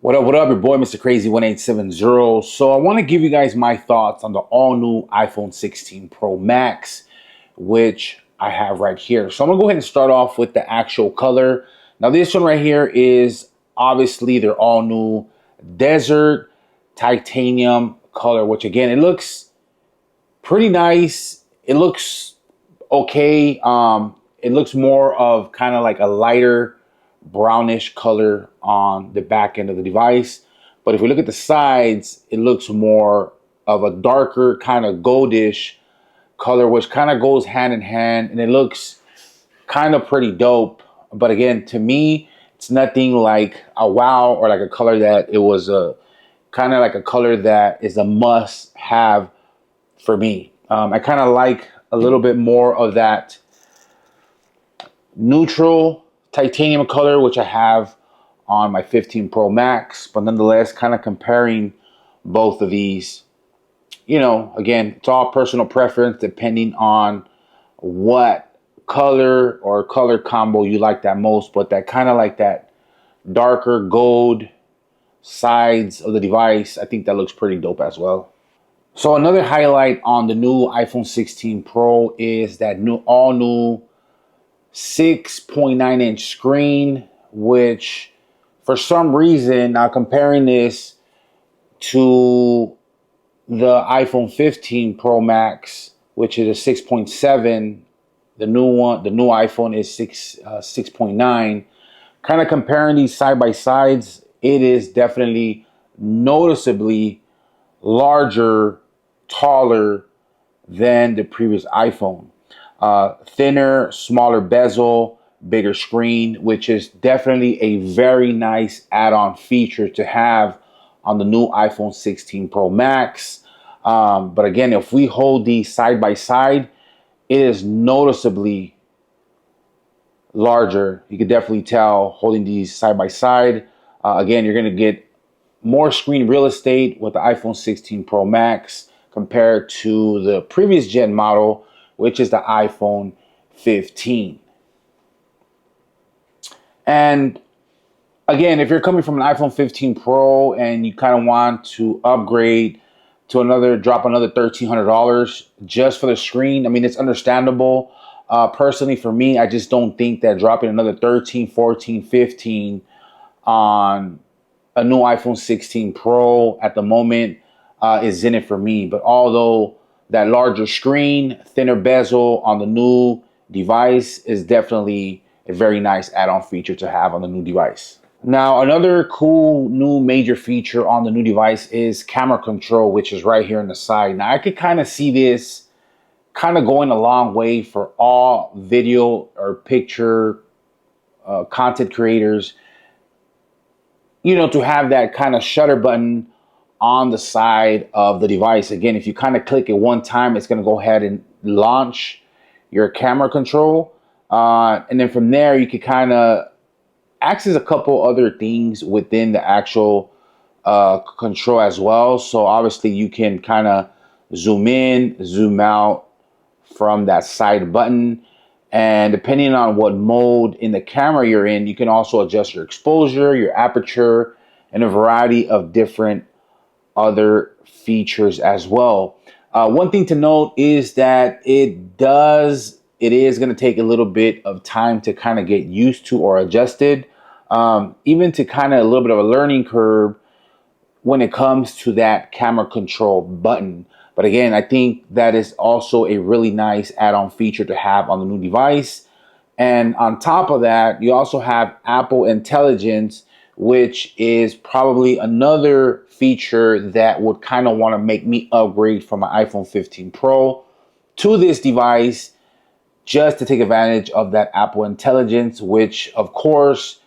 What up, what up? Your boy, Mr. Crazy 1870. So I want to give you guys my thoughts on the all-new iPhone 16 Pro Max, which I have right here. So I'm going to go ahead and start off with the actual color. Now, this one right here is obviously their all-new Desert Titanium color, which again, it looks pretty nice. It looks okay. It looks more of kind of like a lighter brownish color on the back end of the device. But if we look at the sides, it looks more of a darker kind of goldish color, which kind of goes hand in hand, and it looks kind of pretty dope. But again, to me, it's nothing like a wow or like a color that it was a kind of like a color that is a must have for me. I kind of like a little bit more of that neutral titanium color, which I have on my 15 Pro Max, but nonetheless, kind of comparing both of these, again, it's all personal preference depending on what color or color combo you like that most, but that kind of like that darker gold sides of the device, I think that looks pretty dope as well. So another highlight on the new iPhone 16 Pro is that all new 6.9-inch screen, which for some reason, now comparing this to the iPhone 15 Pro Max, which is a 6.7, the new iPhone is 6.9. Kind of comparing these side by sides, it is definitely noticeably larger, taller than the previous iPhone. Thinner, smaller bezel, bigger screen, which is definitely a very nice add-on feature to have on the new iPhone 16 Pro Max. But again, if we hold these side by side, it is noticeably larger. You can definitely tell holding these side by side. Again, you're going to get more screen real estate with the iPhone 16 Pro Max compared to the previous gen model, which is the iPhone 15. And again, if you're coming from an iPhone 15 Pro and you kind of want to upgrade to drop another $1,300 just for the screen, I mean, it's understandable. Personally, for me, I just don't think that dropping another 13, 14, 15 on a new iPhone 16 Pro at the moment is in it for me. But although that larger screen, thinner bezel on the new device is definitely a very nice add-on feature to have on the new device. Now, another cool new major feature on the new device is camera control, which is right here on the side. Now, I could kind of see this kind of going a long way for all video or picture content creators, to have that kind of shutter button on the side of the device. Again, if you kind of click it one time, it's going to go ahead and launch your camera control. And then from there, you can kind of access a couple other things within the actual control as well. So obviously you can kind of zoom in, zoom out from that side button. And depending on what mode in the camera you're in, you can also adjust your exposure, your aperture, and a variety of different other features as well. One thing to note is that it is going to take a little bit of time to kind of get used to or adjusted, even to kind of a little bit of a learning curve when it comes to that camera control button. But again, I think that is also a really nice add-on feature to have on the new device. And on top of that, you also have Apple Intelligence, which is probably another feature that would kind of want to make me upgrade from my iPhone 15 Pro to this device just to take advantage of that Apple Intelligence, which of course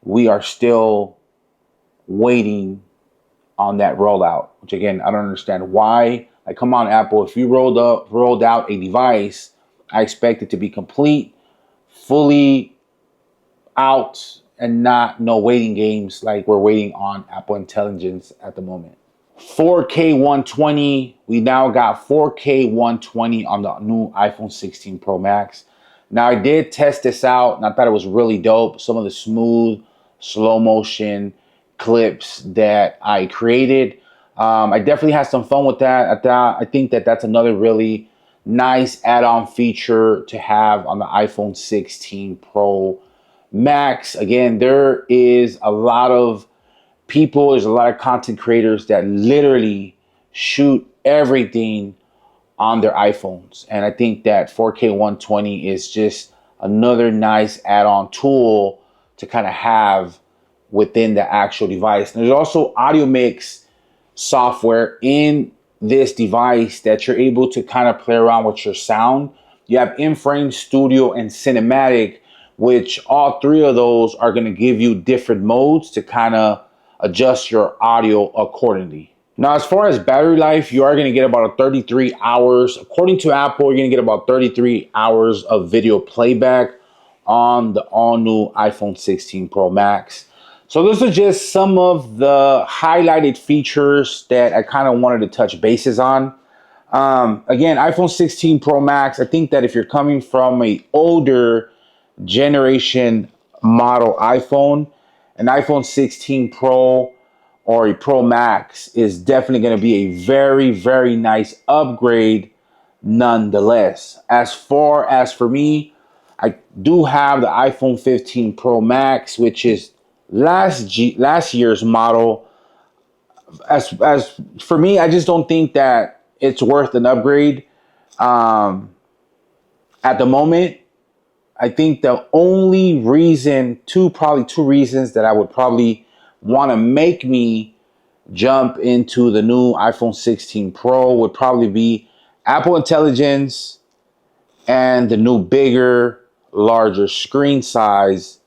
we are still waiting on that rollout, which again, I don't understand why. Like, come on, Apple, if you rolled out a device, I expect it to be complete, fully out, and not no waiting games like we're waiting on Apple Intelligence at the moment. 4K 120, we now got 4K 120 on the new iPhone 16 Pro Max. Now, I did test this out, and I thought it was really dope. Some of the smooth, slow motion clips that I created. I definitely had some fun with that. I think that that's another really nice add-on feature to have on the iPhone 16 Pro Max. Again, there is a lot of people, there's a lot of content creators that literally shoot everything on their iPhones. And I think that 4K 120 is just another nice add-on tool to kind of have within the actual device. And there's also audio mix software in this device that you're able to kind of play around with your sound. You have in-frame, studio, and cinematic, which all three of those are going to give you different modes to kind of adjust your audio accordingly. Now, as far as battery life, you are going to get about 33 hours. According to Apple, you're going to get about 33 hours of video playback on the all-new iPhone 16 Pro Max. So those are just some of the highlighted features that I kind of wanted to touch bases on. Again, iPhone 16 Pro Max, I think that if you're coming from an older generation model iPhone, an iPhone 16 Pro or a Pro Max is definitely going to be a very, very nice upgrade nonetheless. As far as for me, I do have the iPhone 15 Pro Max, which is last year's model. As for me, I just don't think that it's worth an upgrade at the moment. I think the only reason, probably two reasons that I would probably want to make me jump into the new iPhone 16 Pro would probably be Apple Intelligence and the new bigger, larger screen size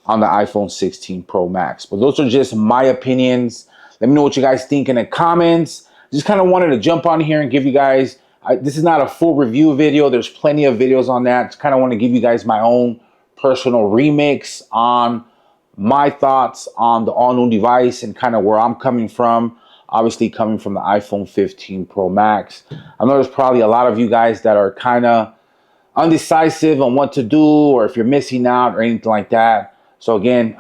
on the iPhone 16 Pro Max. But those are just my opinions. Let me know what you guys think in the comments. Just kind of wanted to jump on here and give you guys, this is not a full review video. There's plenty of videos on that. Just kind of want to give you guys my own personal remix on my thoughts on the all-new device and kind of where I'm coming from. Obviously coming from the iPhone 15 Pro Max. I know there's probably a lot of you guys that are kind of undecisive on what to do or if you're missing out or anything like that. So again,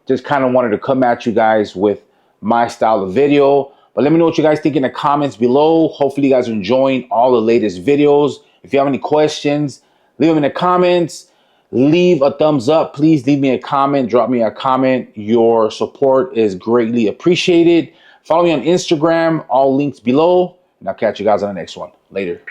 just kind of wanted to come at you guys with my style of video. But let me know what you guys think in the comments below. Hopefully you guys are enjoying all the latest videos. If you have any questions, leave them in the comments. Leave a thumbs up. Please leave me a comment. Drop me a comment. Your support is greatly appreciated. Follow me on Instagram. All links below. And I'll catch you guys on the next one. Later.